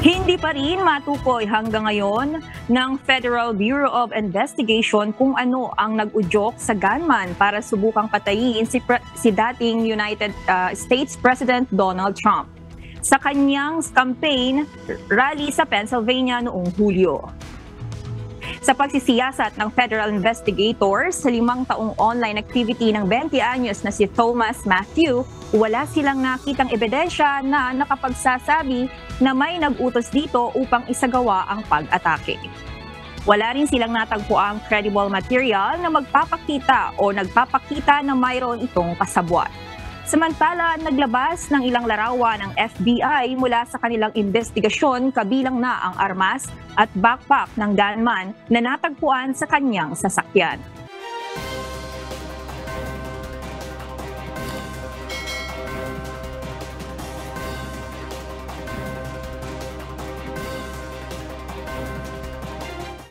Hindi pa rin matukoy hanggang ngayon ng Federal Bureau of Investigation kung ano ang nag-udyok sa gunman para subukang patayin si dating United States President Donald Trump sa kanyang campaign rally sa Pennsylvania noong Hulyo. Sa pagsisiyasat ng federal investigators sa 5 taong online activity ng 20 anyos na si Thomas Matthew, wala silang nakitang ebidensya na nakapagsasabi na may nag-utos dito upang isagawa ang pag-atake. Wala rin silang natagpuang credible material na magpapakita o nagpapakita na mayroon itong kasabwat. Samantala, naglabas ng ilang larawan ng FBI mula sa kanilang investigasyon kabilang na ang armas at backpack ng gunman na natagpuan sa kanyang sasakyan.